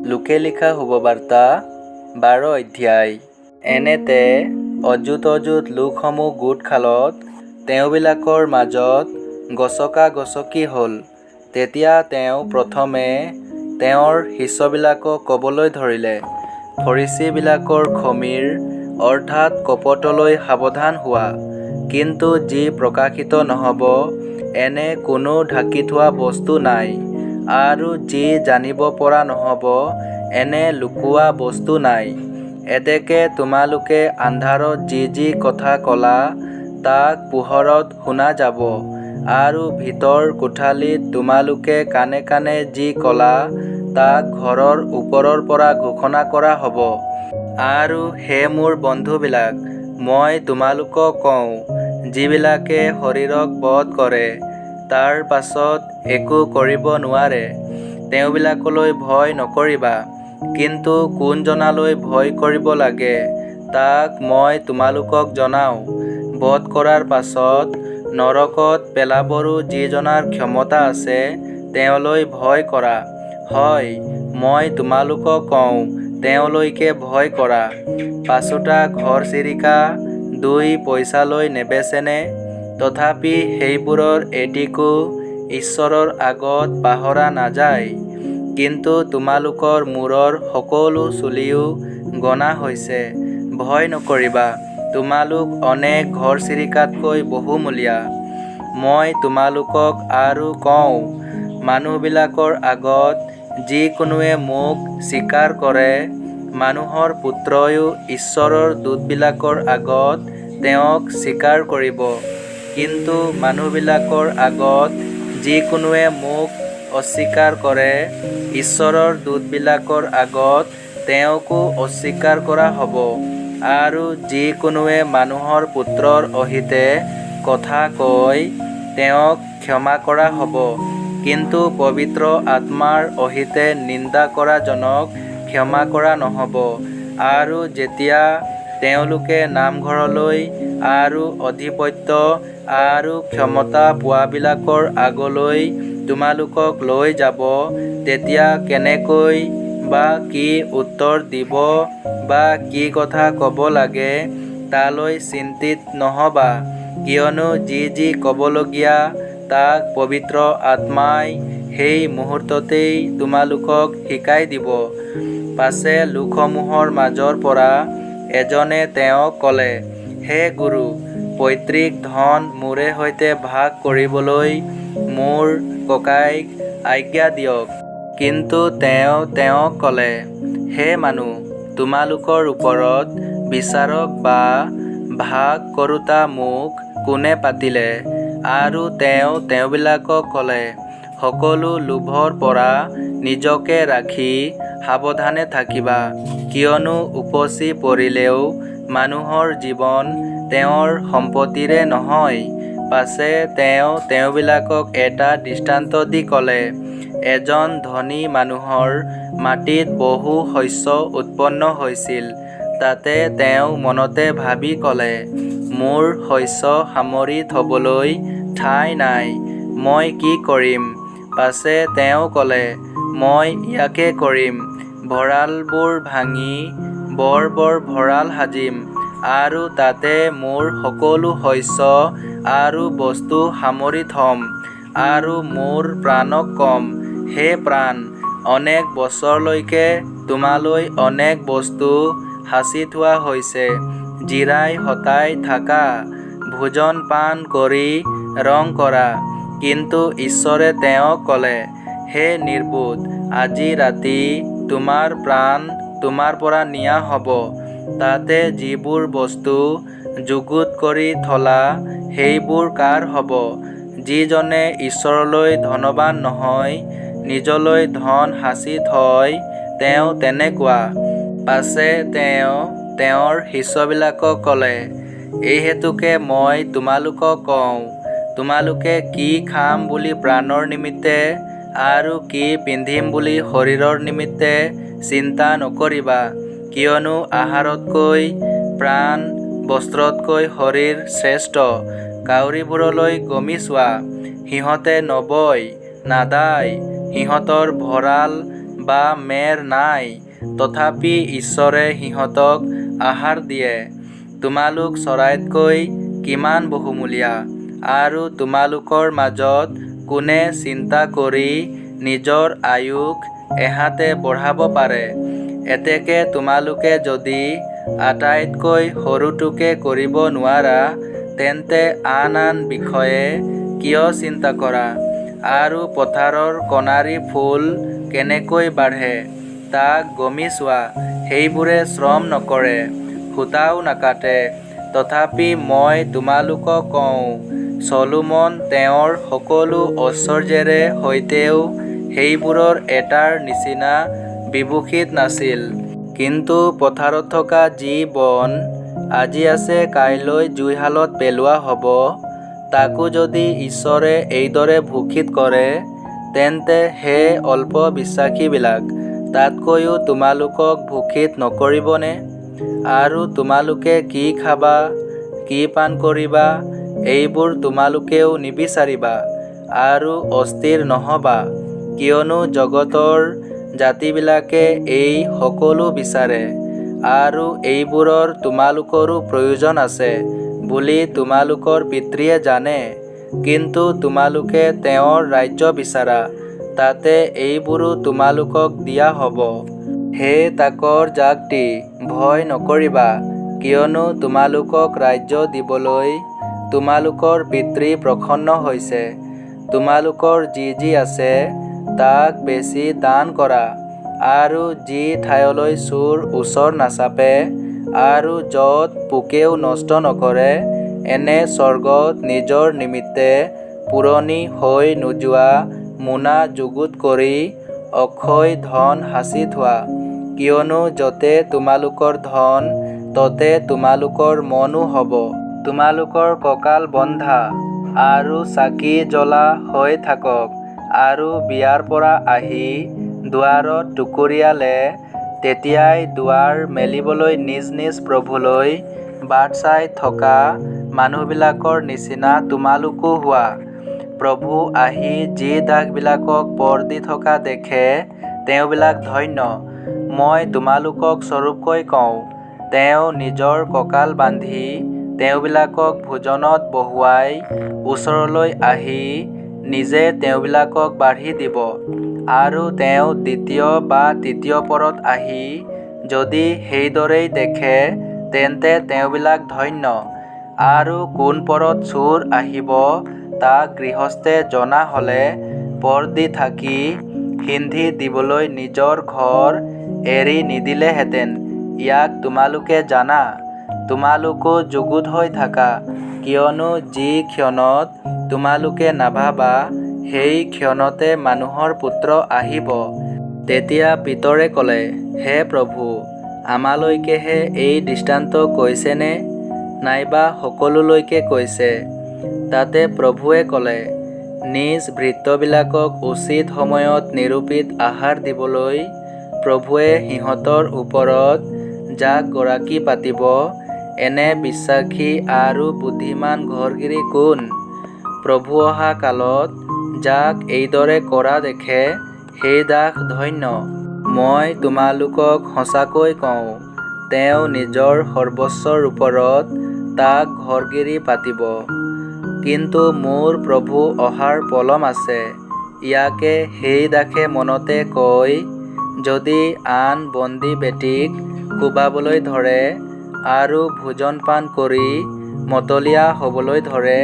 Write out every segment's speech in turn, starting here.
লোকে লিখা শুভবাৰ্তা 12 অধ্যায়। এনেতে অযুত লোকসমূহ গোট খালত তেওঁবিলাকৰ মাজত গছকি হ'ল। তেতিয়া তেওঁ প্ৰথমে তেওঁৰ শিষ্যবিলাকক ক'বলৈ ধৰিলে, ফৰিচীবিলাকৰ খমিৰ অৰ্থাৎ কপটলৈ সাৱধান হোৱা। কিন্তু যি প্ৰকাশিত নহ'ব এনে কোনো ঢাকি থোৱা বস্তু নাই, আৰু যি জানিব পৰা নহ'ব এনে লুকুওৱা বস্তু নাই। এতেকে তোমালোকে আন্ধাৰত যি কথা ক'লা তাক পোহৰত শুনা যাব, আৰু ভিতৰ কোঠালিত তোমালোকে কাণে যি ক'লা তাক ঘৰৰ ওপৰৰ পৰা ঘোষণা কৰা হ'ব। আৰু হে মোৰ বন্ধুবিলাক, মই তোমালোকক কওঁ, যিবিলাকে শৰীৰক বধ কৰে তাৰ পাছত একো কৰিব নোৱাৰে, তেওঁবিলাকলৈ ভয় নকৰিবা। কিন্তু কোনজনালৈ ভয় কৰিব লাগে তাক মই তোমালোকক জনাওঁ। বধ কৰাৰ পাছত নৰকত পেলাবৰো যিজনাৰ ক্ষমতা আছে তেওঁলৈ ভয় কৰা। হয়, মই তোমালোকক কওঁ, তেওঁলৈকে ভয় কৰা। পাঁচোটা ঘৰচিৰিকা 2 পইচালৈ নেবেচেনে? তথাপি সেইবোৰৰ এটিকো ঈশ্বৰৰ আগত পাহৰা নাযায়। কিন্তু তোমালোকৰ মূৰৰ সকলো চুলিও গণা হৈছে। ভয় নকৰিবা, তোমালোক অনেক ঘৰচিৰিকাতকৈ বহুমূলীয়া। মই তোমালোকক আৰু কওঁ, মানুহবিলাকৰ আগত যিকোনোৱে মোক স্বীকাৰ কৰে, মানুহৰ পুত্ৰইও ঈশ্বৰৰ দূতবিলাকৰ আগত তেওঁক স্বীকাৰ কৰিব। কিন্তু মানুহবিলাকৰ আগত যিকোনোৱে মোক অস্বীকাৰ কৰে, ঈশ্বৰৰ দূতবিলাকৰ আগত তেওঁকো অস্বীকাৰ কৰা হ'ব। আৰু যিকোনোৱে মানুহৰ পুত্ৰৰ অহিতে কথা কয় তেওঁক ক্ষমা কৰা হ'ব, কিন্তু পবিত্ৰ আত্মাৰ অহিতে নিন্দা কৰা জনক ক্ষমা কৰা নহ'ব। আৰু যেতিয়া তেওঁলোকে নামঘৰলৈ আৰু অধিপত্য আৰু ক্ষমতা পোৱাবিলাকৰ আগলৈ তোমালোকক লৈ যাব, তেতিয়া কেনেকৈ বা কি উত্তৰ দিব বা কি কথা ক'ব লাগে তালৈ চিন্তিত নহ'বা, কিয়নো যি ক'বলগীয়া তাক পবিত্ৰ আত্মাই সেই মুহূৰ্ততেই তোমালোকক শিকাই দিব। পাছে লোকসমূহৰ মাজৰ পৰা এজনে তেওঁক ক'লে, হে গুৰু, পৈতৃক ধন মোৰে সৈতে ভাগ কৰিবলৈ মোৰ ককাইক আজ্ঞা দিয়ক। কিন্তু তেওঁ তেওঁক ক'লে, হে মানুহ, তোমালোকৰ ওপৰত বিচাৰক বা ভাগ কৰোঁতা মোক কোনে পাতিলে? আৰু তেওঁ তেওঁবিলাকক ক'লে, সকলো লোভৰ পৰা নিজকে ৰাখি সাৱধানে থাকিবা, কিয়নো উপচি পৰিলেও মানুহৰ জীৱন তেওঁৰ সম্পত্তিৰে নহয়। পাছে তেওঁ তেওঁবিলাকক এটা দৃষ্টান্ত দি ক'লে, এজন ধনী মানুহৰ মাটিত বহু শস্য উৎপন্ন হৈছিল। তাতে তেওঁ মনতে ভাবি ক'লে, মোৰ শস্য সামৰি থ'বলৈ ঠাই নাই, মই কি কৰিম? পাছে তেওঁ ক'লে, মই ইয়াকে কৰিম, ভঁৰালবোৰ ভাঙি বৰ ভঁৰাল সাজিম, আৰু তাতে মোৰ সকলো শস্য আৰু বস্তু সামৰি থ'ম। আৰু মোৰ প্ৰাণক ক'ম, হে প্ৰাণ, অনেক বছৰলৈকে তোমালৈ অনেক বস্তু সাঁচি থোৱা হৈছে, জিৰাই হতাই থাকা, ভোজন পান কৰি ৰং কৰা। কিন্তু ঈশ্বৰে তেওঁক ক'লে, হে নিৰ্বোধ, আজি ৰাতি তোমাৰ প্ৰাণ তোমাৰ পৰা নিয়া হ'ব। তাতে যিবোৰ বস্তু যুগুত কৰি থলা সেইবোৰ কাৰ হ'ব? যিজনে ঈশ্বৰলৈ ধনৱান নহয়, নিজলৈ ধন সাঁচি থয়, তেওঁ তেনেকুৱা। পাছে তেওঁ তেওঁৰ শিষ্যবিলাকক ক'লে, এই হেতুকে মই তোমালোকক কওঁ, তোমালোকে কি খাম বুলি প্ৰাণৰ নিমিত্তে আৰু কি পিন্ধিম বুলি শৰীৰৰ নিমিত্তে চিন্তা নকৰিবা। কিয়নো আহাৰতকৈ প্ৰাণ, বস্ত্ৰতকৈ শৰীৰ শ্ৰেষ্ঠ। কাউৰীবোৰলৈ গমি চোৱা, সিহঁতে নবয়, নাদায়, সিহঁতৰ ভঁৰাল বা মেৰ নাই, তথাপি ঈশ্বৰে সিহঁতক আহাৰ দিয়ে। তোমালোক চৰাইতকৈ কিমান বহুমূলীয়া, আৰু তোমালোকৰ মাজত কোনে চিন্তা কৰি নিজৰ আয়ুস এহাতে বঢ়াব পাৰে? এতেকে তোমালোকে যদি আটাইতকৈ সৰুটোকে কৰিব নোৱাৰা, তেন্তে আন বিষয়ে কিয় চিন্তা কৰা? আৰু পথাৰৰ কণাৰী ফুল কেনেকৈ বাঢ়ে, তাক গমি চোৱা। সেইবোৰে শ্ৰম নকৰে, সূতাও নাকাটে। তথাপি মই তোমালোকক কওঁ, চলোমন তেওঁৰ সকলো ঐশ্বৰ্যেৰে সৈতেও সেইবোৰৰ এটাৰ নিচিনা বিভূষিত নাছিল। কিন্তু পথাৰত থকা যি বন আজি আছে কাইলৈ জুইশালত পেলোৱা হ'ব, তাকো যদি ঈশ্বৰে এইদৰে ভূষিত কৰে, তেন্তে হে অল্প বিশ্বাসীবিলাক, তাতকৈও তোমালোকক ভূষিত নকৰিবনে? আৰু তোমালোকে কি খাবা, কি পান কৰিবা, এইবোৰ তোমালোকেও নিবিচাৰিবা, আৰু অস্থিৰ নহ'বা, কিয়নো জগতৰ জাতিবিলাকে এই সকলো বিচাৰে, আৰু এইবোৰৰ তোমালোকৰো প্ৰয়োজন আছে বুলি তোমালোকৰ পিতৃয়ে জানে। কিন্তু তোমালোকে তেওঁৰ ৰাজ্য বিচাৰা, তাতে এইবোৰো তোমালোকক দিয়া হ'ব। হে তাকৰ জাকটি, ভয় নকৰিবা, কিয়নো তোমালোকক ৰাজ্য দিবলৈ তোমালোকৰ পিতৃ প্ৰসন্ন হৈছে। তোমালোকৰ যি আছে, তাক বেচি দান কৰা, আৰু যি ঠাইলৈ চোৰ ওচৰ নাচাপে, আৰু য'ত পোকেও নষ্ট নকৰে, এনে স্বৰ্গত নিজৰ নিমিত্তে পুৰণি হৈ নোযোৱা মোনা যুগুত কৰি অক্ষয় ধন সাঁচি থোৱা। কিয়নো য'তে তোমালোকৰ ধন, ততে তোমালোকৰ মনো হ'ব। তোমালোকৰ কঁকাল বন্ধা আৰু চাকি জ্বলা হৈ থাকক, আৰু বিয়াৰ পৰা আহি দুৱাৰত টুকুৰিয়ালে, তেতিয়াই দুৱাৰ মেলিবলৈ নিজ নিজ প্ৰভুলৈ বাট চাই থকা মানুহবিলাকৰ নিচিনা তোমালোকো হোৱা। প্ৰভু আহি যি দাসবিলাকক পৰ দি থকা দেখে, তেওঁবিলাক ধন্য। মই তোমালোকক স্বৰূপকৈ কওঁ, তেওঁ নিজৰ কঁকাল বান্ধি তেওঁবিলাকক ভোজনত বহুৱাই ওচৰলৈ আহি নিজে তেওঁবিলাকক বাঢ়ি দিব। আৰু তেওঁ দ্বিতীয় বা তৃতীয় পৰত আহি যদি সেইদৰেই দেখে, তেন্তে তেওঁবিলাক ধন্য। আৰু কোন পৰত চোৰ আহিব, তাক গৃহস্থে জনা হ'লে পৰ দি থাকি সিন্ধি দিবলৈ নিজৰ ঘৰ এৰি নিদিলেহেঁতেন। ইয়াক তোমালোকে জানা। তোমালোকো যুগুত হৈ থাকা, কিয়নো যি ক্ষণত তোমালোকে নাভাবা, সেই ক্ষণতে মানুহৰ পুত্ৰ আহিব। তেতিয়া পিতৰে ক'লে, হে প্ৰভু, আমালৈকেহে এই দৃষ্টান্ত কৈছেনে, নাইবা সকলোলৈকে কৈছে? তাতে প্ৰভুৱে ক'লে, নিজ ভৃত্যবিলাকক উচিত সময়ত নিৰূপিত আহাৰ দিবলৈ প্ৰভুৱে সিহঁতৰ ওপৰত যাক গৰাকী পাতিব, এনে বিশ্বাসী আৰু বুদ্ধিমান ঘৰগিৰি কোন? প্ৰভু অহা কালত যাক এইদৰে কৰা দেখে, সেই দাস ধন্য। মই তোমালোকক সঁচাকৈ কওঁ, তেওঁ নিজৰ সৰ্বস্বৰ ওপৰত তাক ঘৰগিৰি পাতিব। কিন্তু মোৰ প্ৰভু অহাৰ পলম আছে। ইয়াকে সেই দাসে মনতে কয়, যদি আন বন্দী বেটীক কোবাবলৈ ধৰে আৰু ভোজন পান কৰি মতলীয়া হ'বলৈ ধৰে,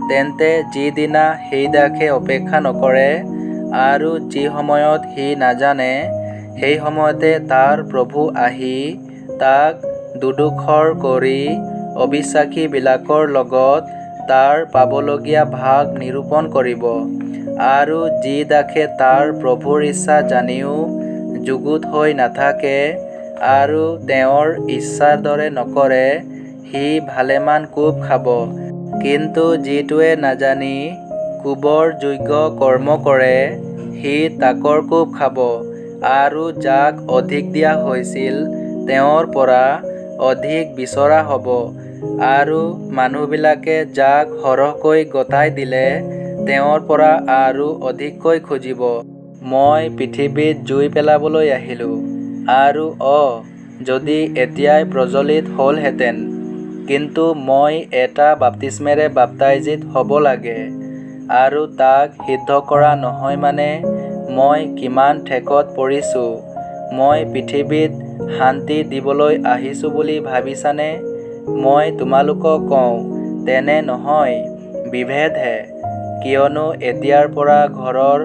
তেন্তে যিদিনা সেই দাসে অপেক্ষা নকৰে, আৰু যি সময়ত সি নাজানে, সেই সময়তে তাৰ প্ৰভু আহি তাক দুডোখৰ কৰি অবিশ্বাসীবিলাকৰ লগত তাৰ পাবলগীয়া ভাগ নিৰূপণ কৰিব। আৰু যি দাসে তাৰ প্ৰভুৰ ইচ্ছা জানিও যুগুত হৈ নাথাকে, আৰু তেওঁৰ ইচ্ছাৰ দৰে নকৰে, সি ভালেমান কোব খাব। কিন্তু যিটোৱে নাজানি কোবৰ যোগ্য কৰ্ম কৰে, সি তাকৰ কোব খাব, আৰু যাক অধিক দিয়া হৈছিল, তেওঁৰ পৰা অধিক বিচৰা হ'ব, আৰু মানুহবিলাকে যাক সৰহকৈ গতাই দিলে, তেওঁৰ পৰা আৰু অধিককৈ খুজিব। মই পৃথিৱীত জুই পেলাবলৈ আহিলোঁ। আৰু যদি এতিয়াই প্ৰজ্বলিত হ'লহেঁতেন, কিন্তু মই এটা বাপ্তিস্মেৰে বাপ্তাইজিত হ'ব লাগে, আৰু তাক সিদ্ধ কৰা নহয় মানে মই কিমান ঠেকত পৰিছোঁ। মই পৃথিৱীত শান্তি দিবলৈ আহিছোঁ বুলি ভাবিছানে? মই তোমালোকক কওঁ, তেনে নহয়, বিভেদহে। কিয়নো এতিয়াৰ পৰা ঘৰৰ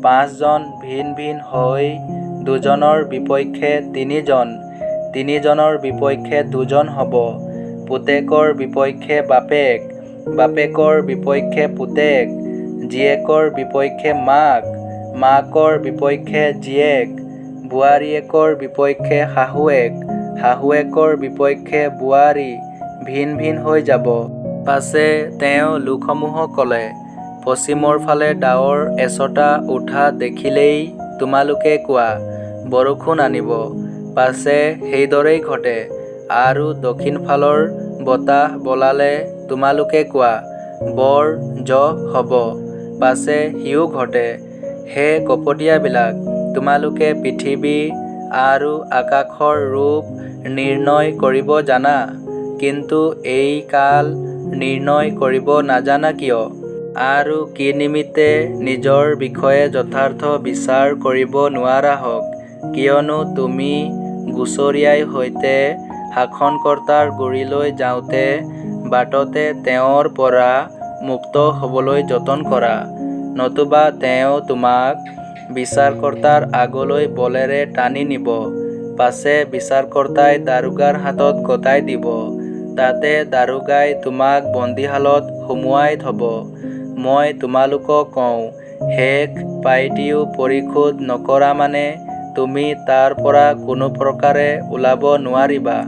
5 জন ভিন ভিন হৈ 2 জনৰ বিপক্ষে 3 জন, 3 জনৰ বিপক্ষে 2 জন হ'ব। পুতেকৰ বিপক্ষে বাপেক, বাপেকৰ বিপক্ষে পুতেক, জীয়েকৰ বিপক্ষে মাক, মাকৰ বিপক্ষে জীয়েক, বোৱাৰীয়েকৰ বিপক্ষে শাহুৱেক, শাহুৱেকৰ বিপক্ষে বোৱাৰী ভিন ভিন হৈ যাব। পাছে তেওঁ লোকসমূহক ক'লে, পশ্চিমৰ ফালে ডাৱৰ এচটা উঠা দেখিলেই তোমালোকে কোৱা, বৰষুণ আনিব। পাছে সেইদৰেই ঘটে। আৰু দক্ষিণ ফালৰ বতাহ বলালে তোমালোকে কোৱা, বৰ জহ হ'ব। পাছে সিও ঘটে। হে কপটীয়াবিলাক, তোমালোকে পৃথিৱী আৰু আকাশৰ ৰূপ নিৰ্ণয় কৰিব জানা, কিন্তু এই কাল নিৰ্ণয় কৰিব নাজানা কিয়? আৰু কি নিমিত্তে নিজৰ বিষয়ে যথাৰ্থ বিচাৰ কৰিব নোৱাৰা হওক? কিয়নো তুমি গুচৰীয়াই সৈতে শাসনকৰ্তাৰ গুৰিলৈ যাওঁতে বাটতে তেওঁৰ পৰা মুক্ত হ'বলৈ যতন কৰা, নতুবা তেওঁ তোমাক বিচাৰকৰ্তাৰ আগলৈ বলেৰে টানি নিব। পাছে বিচাৰকৰ্তাই দাৰোগাৰ হাতত গতাই দিব। তাতে দাৰোগাই তোমাক বন্দীশালত সুমুৱাই থ'ব। মই তোমালোকক কওঁ, শেষ পাইটিও পৰিশোধ নকৰা মানে তুমি তাৰ পৰা কোনো প্ৰকাৰে ওলাব নোৱাৰিবা।